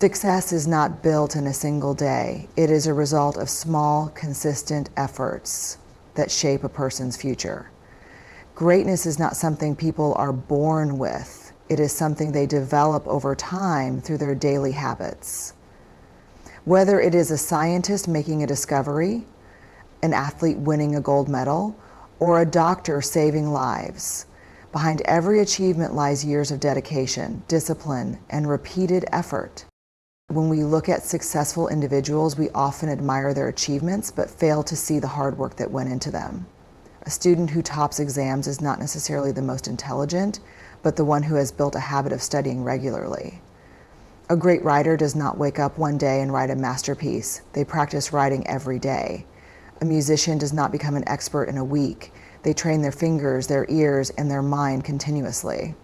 Success is not built in a single day. It is a result of small, consistent efforts that shape a person's future. Greatness is not something people are born with. It is something they develop over time through their daily habits. Whether it is a scientist making a discovery, an athlete winning a gold medal, or a doctor saving lives, behind every achievement lies years of dedication, discipline, and repeated effort. When we look at successful individuals, we often admire their achievements, but fail to see the hard work that went into them. A student who tops exams is not necessarily the most intelligent, but the one who has built a habit of studying regularly. A great writer does not wake up one day and write a masterpiece. They practice writing every day. A musician does not become an expert in a week. They train their fingers, their ears, and their mind continuously.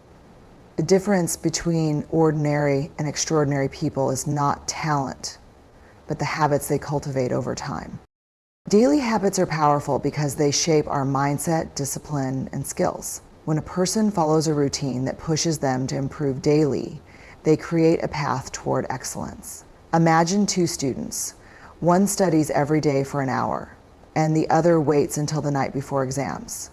The difference between ordinary and extraordinary people is not talent, but the habits they cultivate over time. Daily habits are powerful because they shape our mindset, discipline, and skills. When a person follows a routine that pushes them to improve daily, they create a path toward excellence. Imagine two students. One studies every day for an hour, and the other waits until the night before exams.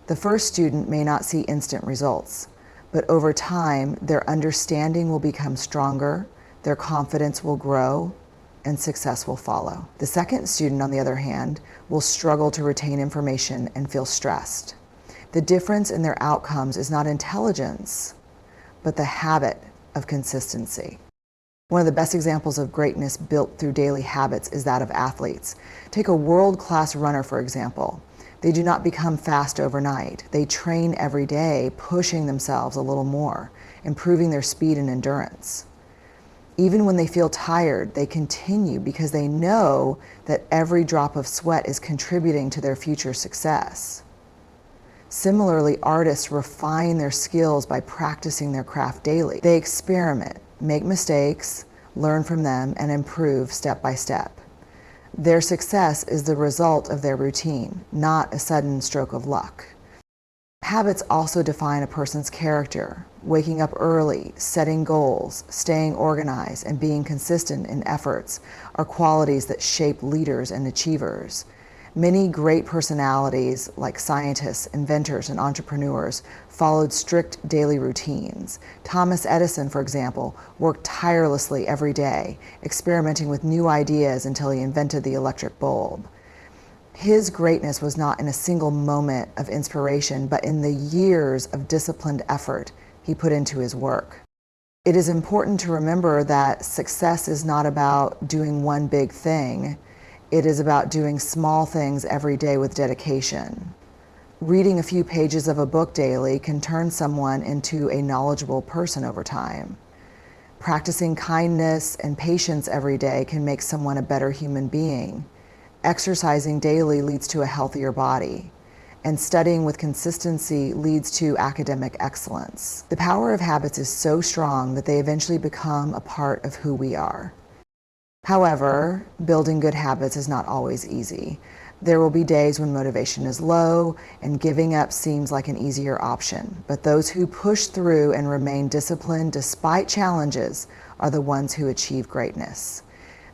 The first student may not see instant results, but over time, their understanding will become stronger, their confidence will grow, and success will follow. The second student, on the other hand, will struggle to retain information and feel stressed. The difference in their outcomes is not intelligence, but the habit of consistency. One of the best examples of greatness built through daily habits is that of athletes. Take a world-class runner, for example. They do not become fast overnight. They train every day, pushing themselves a little more, improving their speed and endurance. Even when they feel tired, they continue because they know that every drop of sweat is contributing to their future success. Similarly, artists refine their skills by practicing their craft daily. They experiment, make mistakes, learn from them, and improve step by step. Their success is the result of their routine, not a sudden stroke of luck. Habits also define a person's character. Waking up early, setting goals, staying organized, and being consistent in efforts are qualities that shape leaders and achievers. Many great personalities, like scientists, inventors, and entrepreneurs, followed strict daily routines. Thomas Edison, for example, worked tirelessly every day, experimenting with new ideas until he invented the electric bulb. His greatness was not in a single moment of inspiration, but in the years of disciplined effort he put into his work. It is important to remember that success is not about doing one big thing. It is about doing small things every day with dedication. Reading a few pages of a book daily can turn someone into a knowledgeable person over time. Practicing kindness and patience every day can make someone a better human being. Exercising daily leads to a healthier body, and studying with consistency leads to academic excellence. The power of habits is so strong that they eventually become a part of who we are. However, building good habits is not always easy. There will be days when motivation is low and giving up seems like an easier option. But those who push through and remain disciplined despite challenges are the ones who achieve greatness.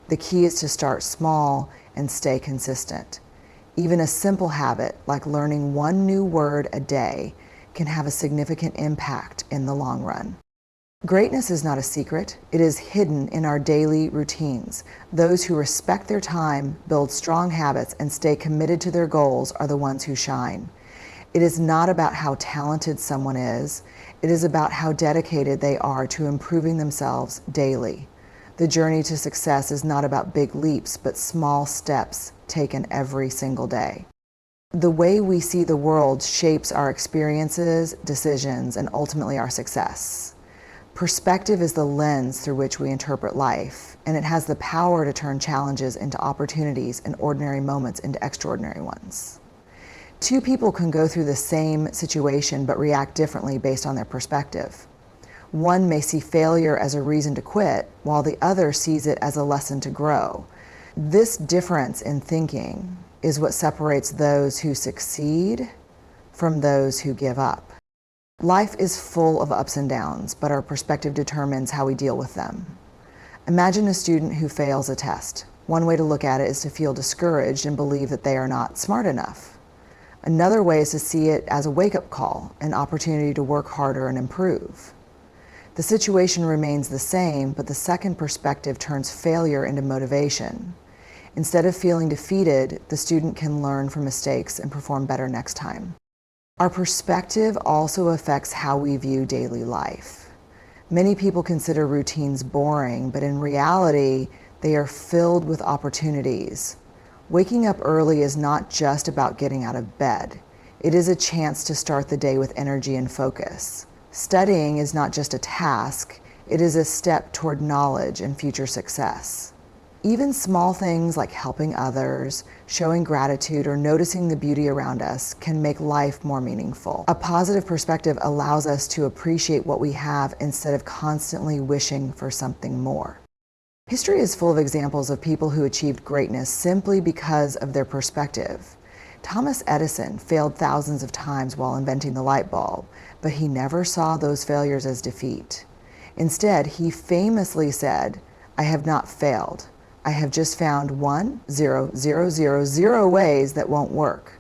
The key is to start small and stay consistent. Even a simple habit like learning one new word a day can have a significant impact in the long run. Greatness is not a secret. It is hidden in our daily routines. Those who respect their time, build strong habits, and stay committed to their goals are the ones who shine. It is not about how talented someone is. It is about how dedicated they are to improving themselves daily. The journey to success is not about big leaps, but small steps taken every single day. The way we see the world shapes our experiences, decisions, and ultimately our success. Perspective is the lens through which we interpret life, and it has the power to turn challenges into opportunities and ordinary moments into extraordinary ones. Two people can go through the same situation but react differently based on their perspective. One may see failure as a reason to quit, while the other sees it as a lesson to grow. This difference in thinking is what separates those who succeed from those who give up. Life is full of ups and downs, but our perspective determines how we deal with them. Imagine a student who fails a test. One way to look at it is to feel discouraged and believe that they are not smart enough. Another way is to see it as a wake-up call, an opportunity to work harder and improve. The situation remains the same, but the second perspective turns failure into motivation. Instead of feeling defeated, the student can learn from mistakes and perform better next time. Our perspective also affects how we view daily life. Many people consider routines boring, but in reality, they are filled with opportunities. Waking up early is not just about getting out of bed. It is a chance to start the day with energy and focus. Studying is not just a task, it is a step toward knowledge and future success. Even small things like helping others, showing gratitude, or noticing the beauty around us can make life more meaningful. A positive perspective allows us to appreciate what we have instead of constantly wishing for something more. History is full of examples of people who achieved greatness simply because of their perspective. Thomas Edison failed thousands of times while inventing the light bulb, but he never saw those failures as defeat. Instead, he famously said, "I have not failed. I have just found 1,0,0,0,0 ways that won't work."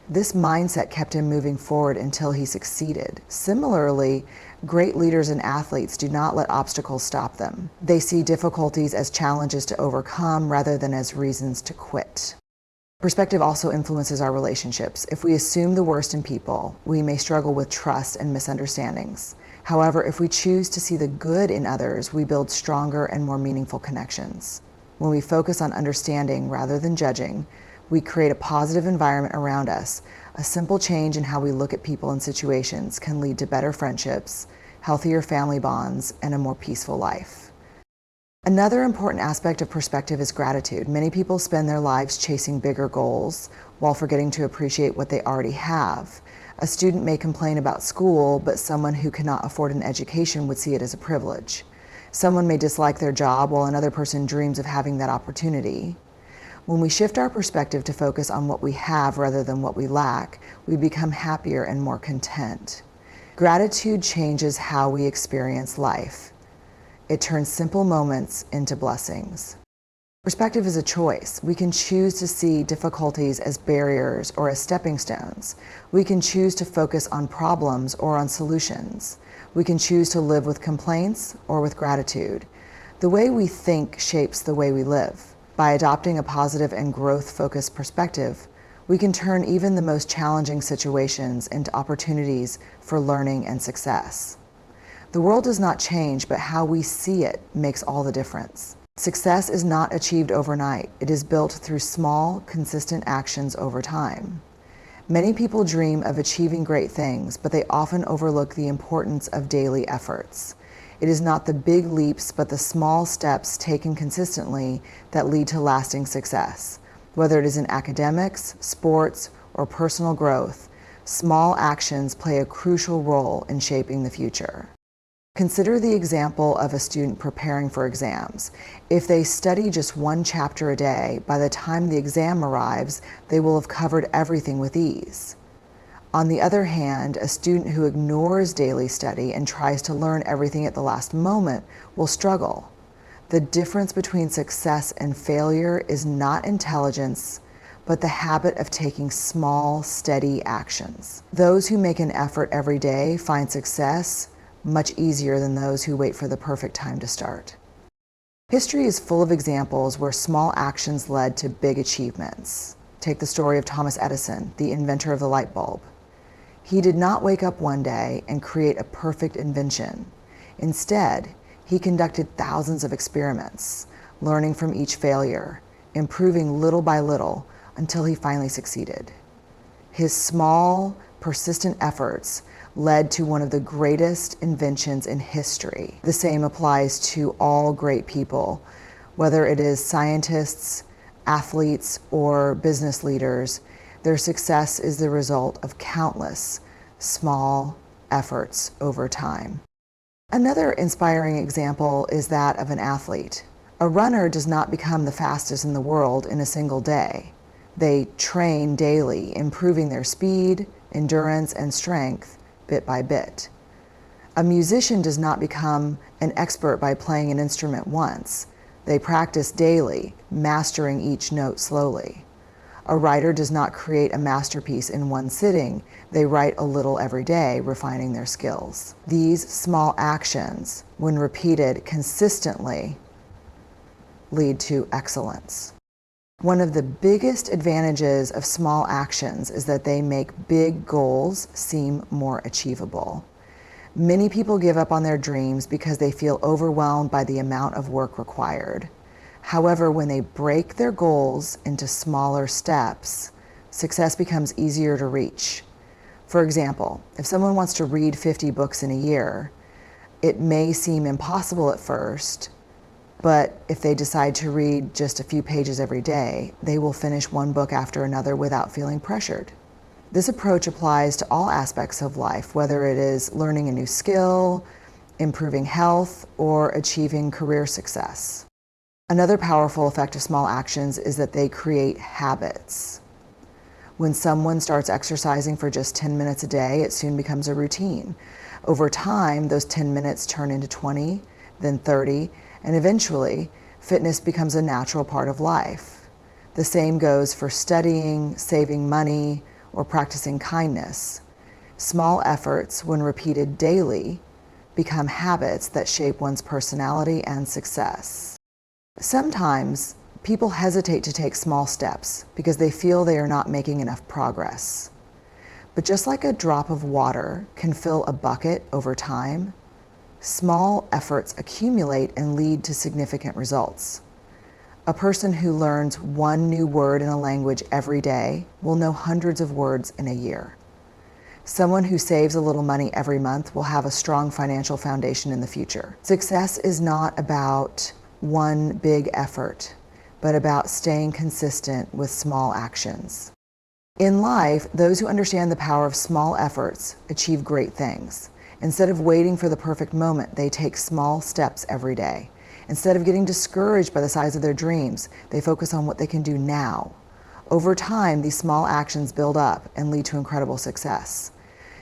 This mindset kept him moving forward until he succeeded. Similarly, great leaders and athletes do not let obstacles stop them. They see difficulties as challenges to overcome rather than as reasons to quit. Perspective also influences our relationships. If we assume the worst in people, we may struggle with trust and misunderstandings. However, if we choose to see the good in others, we build stronger and more meaningful connections. When we focus on understanding rather than judging, we create a positive environment around us. A simple change in how we look at people and situations can lead to better friendships, healthier family bonds, and a more peaceful life. Another important aspect of perspective is gratitude. Many people spend their lives chasing bigger goals while forgetting to appreciate what they already have. A student may complain about school, but someone who cannot afford an education would see it as a privilege. Someone may dislike their job while another person dreams of having that opportunity. When we shift our perspective to focus on what we have rather than what we lack, we become happier and more content. Gratitude changes how we experience life. It turns simple moments into blessings. Perspective is a choice. We can choose to see difficulties as barriers or as stepping stones. We can choose to focus on problems or on solutions. We can choose to live with complaints or with gratitude. The way we think shapes the way we live. By adopting a positive and growth-focused perspective, we can turn even the most challenging situations into opportunities for learning and success. The world does not change, but how we see it makes all the difference. Success is not achieved overnight. It is built through small, consistent actions over time. Many people dream of achieving great things, but they often overlook the importance of daily efforts. It is not the big leaps, but the small steps taken consistently that lead to lasting success. Whether it is in academics, sports, or personal growth, small actions play a crucial role in shaping the future. Consider the example of a student preparing for exams. If they study just one chapter a day, by the time the exam arrives, they will have covered everything with ease. On the other hand, a student who ignores daily study and tries to learn everything at the last moment will struggle. The difference between success and failure is not intelligence, but the habit of taking small, steady actions. Those who make an effort every day find success much easier than those who wait for the perfect time to start. History is full of examples where small actions led to big achievements. Take the story of Thomas Edison, the inventor of the light bulb. He did not wake up one day and create a perfect invention. Instead, he conducted thousands of experiments, learning from each failure, improving little by little until he finally succeeded. His small, persistent efforts led to one of the greatest inventions in history. The same applies to all great people, whether it is scientists, athletes, or business leaders. Their success is the result of countless small efforts over time. Another inspiring example is that of an athlete. A runner does not become the fastest in the world in a single day. They train daily, improving their speed, endurance, and strength bit by bit. A musician does not become an expert by playing an instrument once. They practice daily, mastering each note slowly. A writer does not create a masterpiece in one sitting. They write a little every day, refining their skills. These small actions, when repeated consistently, lead to excellence. One of the biggest advantages of small actions is that they make big goals seem more achievable. Many people give up on their dreams because they feel overwhelmed by the amount of work required. However, when they break their goals into smaller steps, success becomes easier to reach. For example, if someone wants to read 50 books in a year, it may seem impossible at first, but if they decide to read just a few pages every day, they will finish one book after another without feeling pressured. This approach applies to all aspects of life, whether it is learning a new skill, improving health, or achieving career success. Another powerful effect of small actions is that they create habits. When someone starts exercising for just 10 minutes a day, it soon becomes a routine. Over time, those 10 minutes turn into 20, then 30, and eventually, fitness becomes a natural part of life. The same goes for studying, saving money, or practicing kindness. Small efforts, when repeated daily, become habits that shape one's personality and success. Sometimes people hesitate to take small steps because they feel they are not making enough progress. But just like a drop of water can fill a bucket over time, small efforts accumulate and lead to significant results. A person who learns one new word in a language every day will know hundreds of words in a year. Someone who saves a little money every month will have a strong financial foundation in the future. Success is not about one big effort, but about staying consistent with small actions. In life, those who understand the power of small efforts achieve great things. Instead of waiting for the perfect moment, they take small steps every day. Instead of getting discouraged by the size of their dreams, they focus on what they can do now. Over time, these small actions build up and lead to incredible success.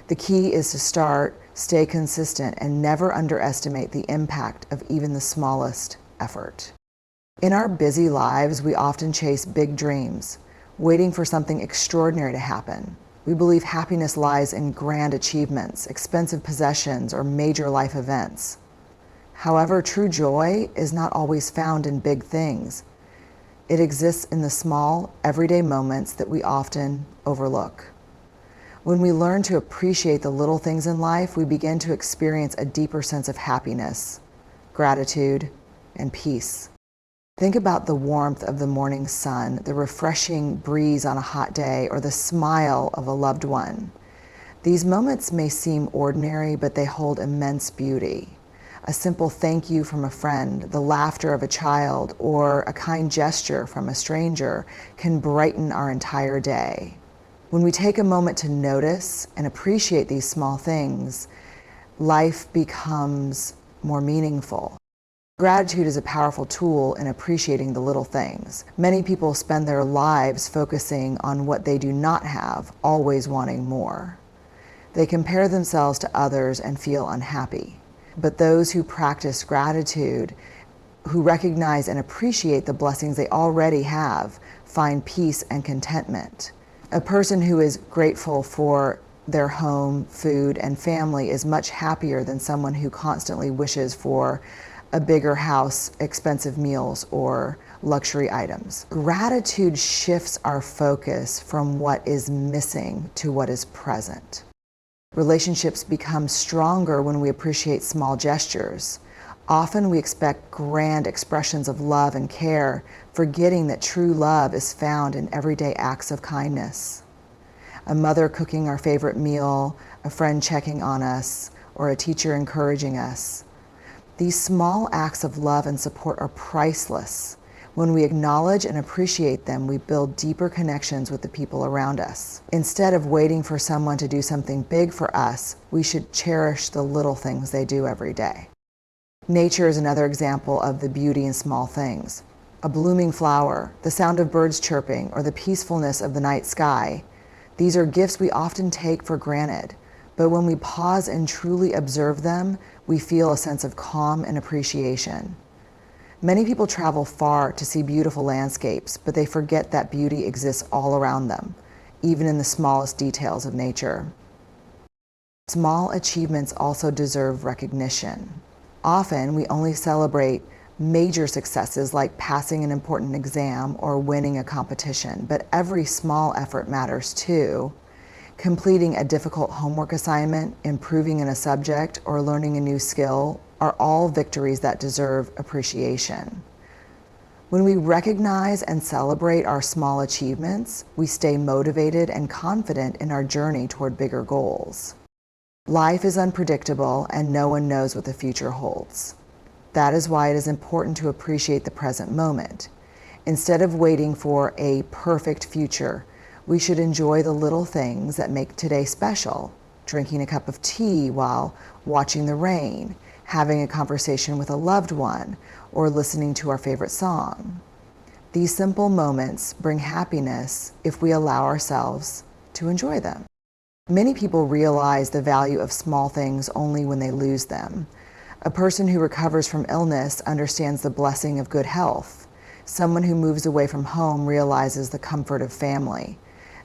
The key is to start, stay consistent, and never underestimate the impact of even the smallest effort. In our busy lives, we often chase big dreams, waiting for something extraordinary to happen. We believe happiness lies in grand achievements, expensive possessions, or major life events. However, true joy is not always found in big things. It exists in the small, everyday moments that we often overlook. When we learn to appreciate the little things in life, we begin to experience a deeper sense of happiness, gratitude, and peace. Think about the warmth of the morning sun, the refreshing breeze on a hot day, or the smile of a loved one. These moments may seem ordinary, but they hold immense beauty. A simple thank you from a friend, the laughter of a child, or a kind gesture from a stranger can brighten our entire day. When we take a moment to notice and appreciate these small things, life becomes more meaningful. Gratitude is a powerful tool in appreciating the little things. Many people spend their lives focusing on what they do not have, always wanting more. They compare themselves to others and feel unhappy. But those who practice gratitude, who recognize and appreciate the blessings they already have, find peace and contentment. A person who is grateful for their home, food, and family is much happier than someone who constantly wishes for a bigger house, expensive meals, or luxury items. Gratitude shifts our focus from what is missing to what is present. Relationships become stronger when we appreciate small gestures. Often we expect grand expressions of love and care, forgetting that true love is found in everyday acts of kindness. A mother cooking our favorite meal, a friend checking on us, or a teacher encouraging us. These small acts of love and support are priceless. When we acknowledge and appreciate them, we build deeper connections with the people around us. Instead of waiting for someone to do something big for us, we should cherish the little things they do every day. Nature is another example of the beauty in small things. A blooming flower, the sound of birds chirping, or the peacefulness of the night sky. These are gifts we often take for granted, But when we pause and truly observe them, we feel a sense of calm and appreciation. Many people travel far to see beautiful landscapes, but they forget that beauty exists all around them, even in the smallest details of nature. Small achievements also deserve recognition. Often, we only celebrate major successes like passing an important exam or winning a competition, but every small effort matters too. Completing a difficult homework assignment, improving in a subject, or learning a new skill are all victories that deserve appreciation. When we recognize and celebrate our small achievements, we stay motivated and confident in our journey toward bigger goals. Life is unpredictable and no one knows what the future holds. That is why it is important to appreciate the present moment. Instead of waiting for a perfect future, we should enjoy the little things that make today special. Drinking a cup of tea while watching the rain, having a conversation with a loved one, or listening to our favorite song. These simple moments bring happiness if we allow ourselves to enjoy them. Many people realize the value of small things only when they lose them. A person who recovers from illness understands the blessing of good health. Someone who moves away from home realizes the comfort of family.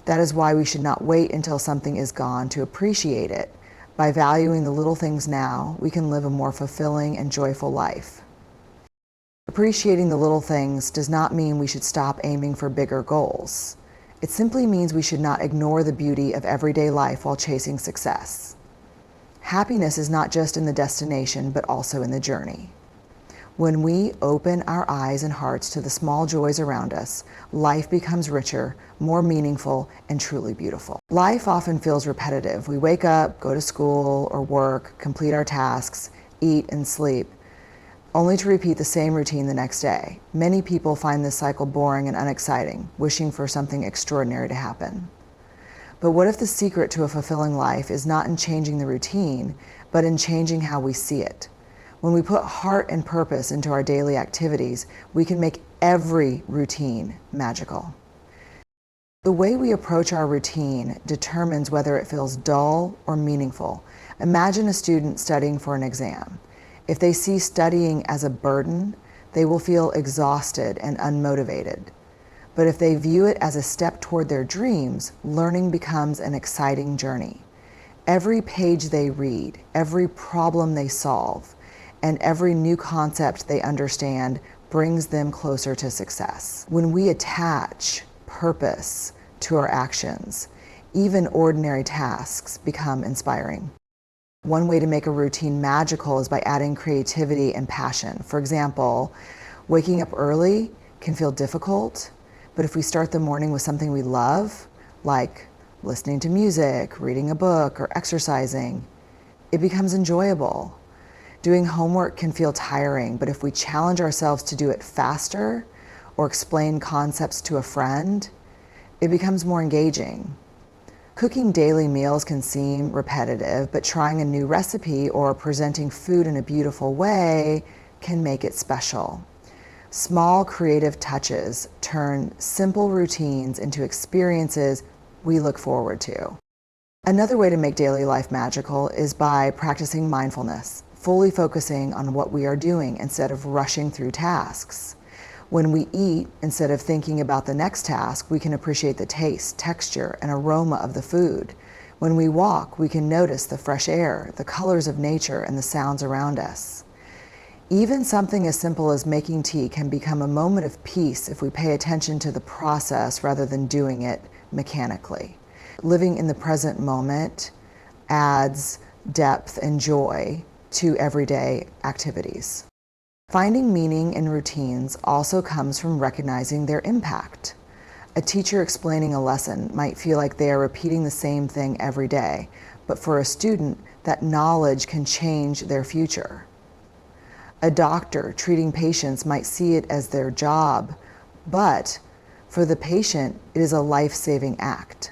That is why we should not wait until something is gone to appreciate it. By valuing the little things now, we can live a more fulfilling and joyful life. Appreciating the little things does not mean we should stop aiming for bigger goals. It simply means we should not ignore the beauty of everyday life while chasing success. Happiness is not just in the destination, but also in the journey. When we open our eyes and hearts to the small joys around us, life becomes richer, more meaningful, and truly beautiful. Life often feels repetitive. We wake up, go to school or work, complete our tasks, eat and sleep, only to repeat the same routine the next day. Many people find this cycle boring and unexciting, wishing for something extraordinary to happen. But what if the secret to a fulfilling life is not in changing the routine, but in changing how we see it? When we put heart and purpose into our daily activities, we can make every routine magical. The way we approach our routine determines whether it feels dull or meaningful. Imagine a student studying for an exam. If they see studying as a burden, they will feel exhausted and unmotivated. But if they view it as a step toward their dreams, learning becomes an exciting journey. Every page they read, every problem they solve, and every new concept they understand brings them closer to success. When we attach purpose to our actions, even ordinary tasks become inspiring. One way to make a routine magical is by adding creativity and passion. For example, waking up early can feel difficult, but if we start the morning with something we love, like listening to music, reading a book, or exercising, it becomes enjoyable. Doing homework can feel tiring, but if we challenge ourselves to do it faster or explain concepts to a friend, it becomes more engaging. Cooking daily meals can seem repetitive, but trying a new recipe or presenting food in a beautiful way can make it special. Small creative touches turn simple routines into experiences we look forward to. Another way to make daily life magical is by practicing mindfulness, fully focusing on what we are doing instead of rushing through tasks. When we eat, instead of thinking about the next task, we can appreciate the taste, texture, and aroma of the food. When we walk, we can notice the fresh air, the colors of nature, and the sounds around us. Even something as simple as making tea can become a moment of peace if we pay attention to the process rather than doing it mechanically. Living in the present moment adds depth and joy to everyday activities. Finding meaning in routines also comes from recognizing their impact. A teacher explaining a lesson might feel like they are repeating the same thing every day, but for a student, that knowledge can change their future. A doctor treating patients might see it as their job, but for the patient, it is a life-saving act.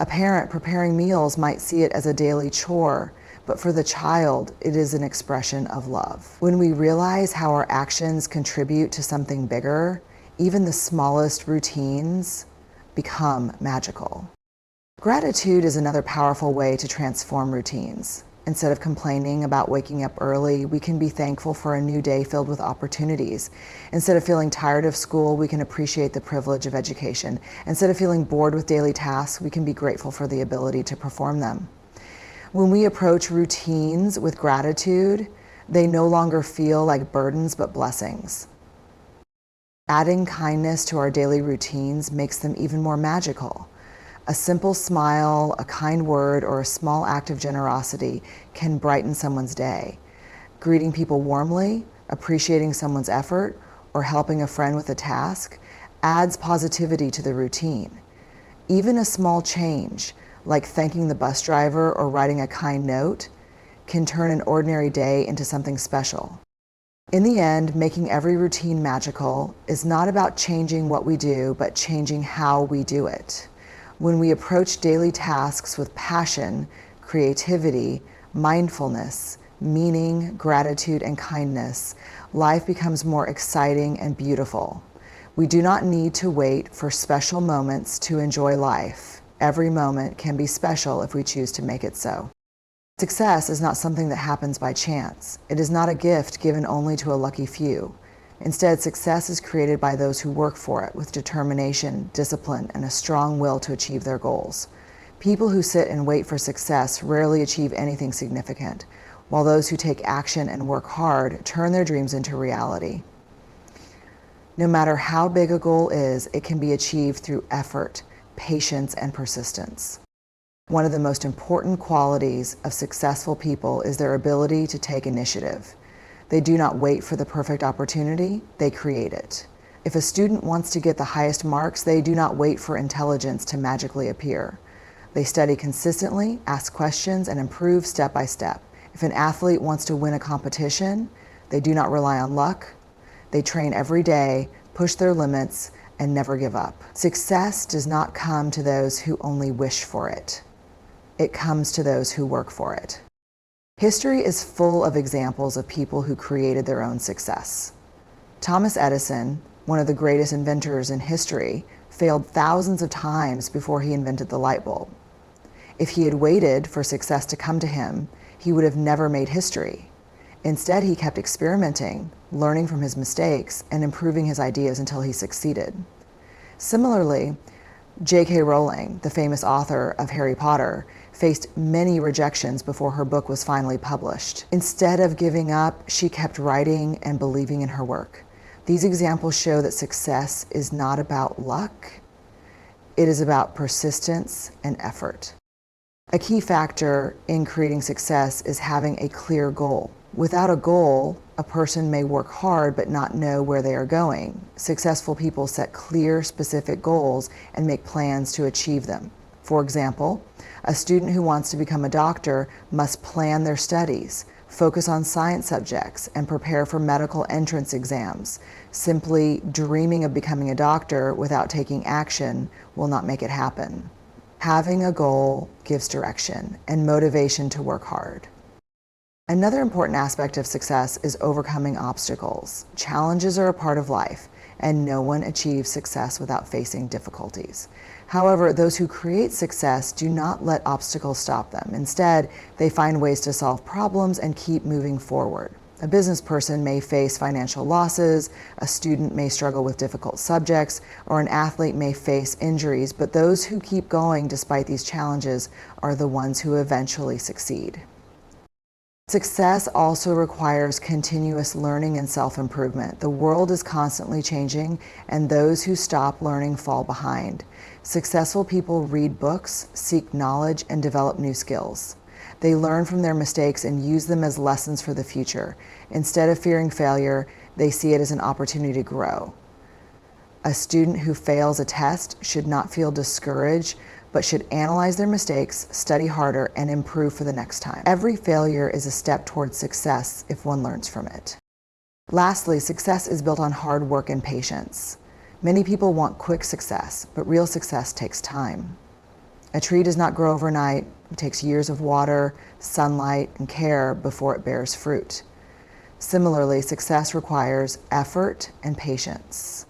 A parent preparing meals might see it as a daily chore, but for the child, it is an expression of love. When we realize how our actions contribute to something bigger, even the smallest routines become magical. Gratitude is another powerful way to transform routines. Instead of complaining about waking up early, we can be thankful for a new day filled with opportunities. Instead of feeling tired of school, we can appreciate the privilege of education. Instead of feeling bored with daily tasks, we can be grateful for the ability to perform them. When we approach routines with gratitude, they no longer feel like burdens but blessings. Adding kindness to our daily routines makes them even more magical. A simple smile, a kind word, or a small act of generosity can brighten someone's day. Greeting people warmly, appreciating someone's effort, or helping a friend with a task adds positivity to the routine. Even a small change, like thanking the bus driver or writing a kind note, can turn an ordinary day into something special. In the end, making every routine magical is not about changing what we do, but changing how we do it. When we approach daily tasks with passion, creativity, mindfulness, meaning, gratitude, and kindness, life becomes more exciting and beautiful. We do not need to wait for special moments to enjoy life. Every moment can be special if we choose to make it so. Success is not something that happens by chance. It is not a gift given only to a lucky few. Instead, success is created by those who work for it with determination, discipline, and a strong will to achieve their goals. People who sit and wait for success rarely achieve anything significant, while those who take action and work hard turn their dreams into reality. No matter how big a goal is, it can be achieved through effort, patience, and persistence. One of the most important qualities of successful people is their ability to take initiative. They do not wait for the perfect opportunity, they create it. If a student wants to get the highest marks, they do not wait for intelligence to magically appear. They study consistently, ask questions, and improve step by step. If an athlete wants to win a competition, they do not rely on luck. They train every day, push their limits, and never give up. Success does not come to those who only wish for it. It comes to those who work for it. History is full of examples of people who created their own success. Thomas Edison, one of the greatest inventors in history, failed thousands of times before he invented the light bulb. If he had waited for success to come to him, he would have never made history. Instead, he kept experimenting, learning from his mistakes, and improving his ideas until he succeeded. Similarly, J.K. Rowling, the famous author of Harry Potter, faced many rejections before her book was finally published. Instead of giving up, she kept writing and believing in her work. These examples show that success is not about luck. It is about persistence and effort. A key factor in creating success is having a clear goal. Without a goal, a person may work hard but not know where they are going. Successful people set clear, specific goals and make plans to achieve them. For example, a student who wants to become a doctor must plan their studies, focus on science subjects, and prepare for medical entrance exams. Simply dreaming of becoming a doctor without taking action will not make it happen. Having a goal gives direction and motivation to work hard. Another important aspect of success is overcoming obstacles. Challenges are a part of life, and no one achieves success without facing difficulties. However, those who create success do not let obstacles stop them. Instead, they find ways to solve problems and keep moving forward. A business person may face financial losses, a student may struggle with difficult subjects, or an athlete may face injuries, but those who keep going despite these challenges are the ones who eventually succeed. Success also requires continuous learning and self-improvement. The world is constantly changing, and those who stop learning fall behind. Successful people read books, seek knowledge, and develop new skills. They learn from their mistakes and use them as lessons for the future. Instead of fearing failure, they see it as an opportunity to grow. A student who fails a test should not feel discouraged, but should analyze their mistakes, study harder, and improve for the next time. Every failure is a step towards success if one learns from it. Lastly, success is built on hard work and patience. Many people want quick success, but real success takes time. A tree does not grow overnight. It takes years of water, sunlight, and care before it bears fruit. Similarly, success requires effort and patience.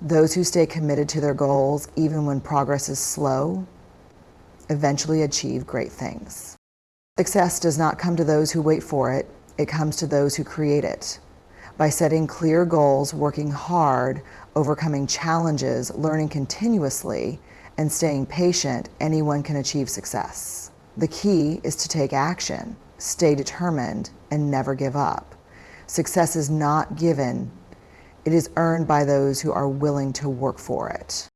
Those who stay committed to their goals, even when progress is slow, eventually achieve great things. Success does not come to those who wait for it. It comes to those who create it. By setting clear goals, working hard, overcoming challenges, learning continuously, and staying patient, anyone can achieve success. The key is to take action, stay determined, and never give up. Success is not given. It is earned by those who are willing to work for it.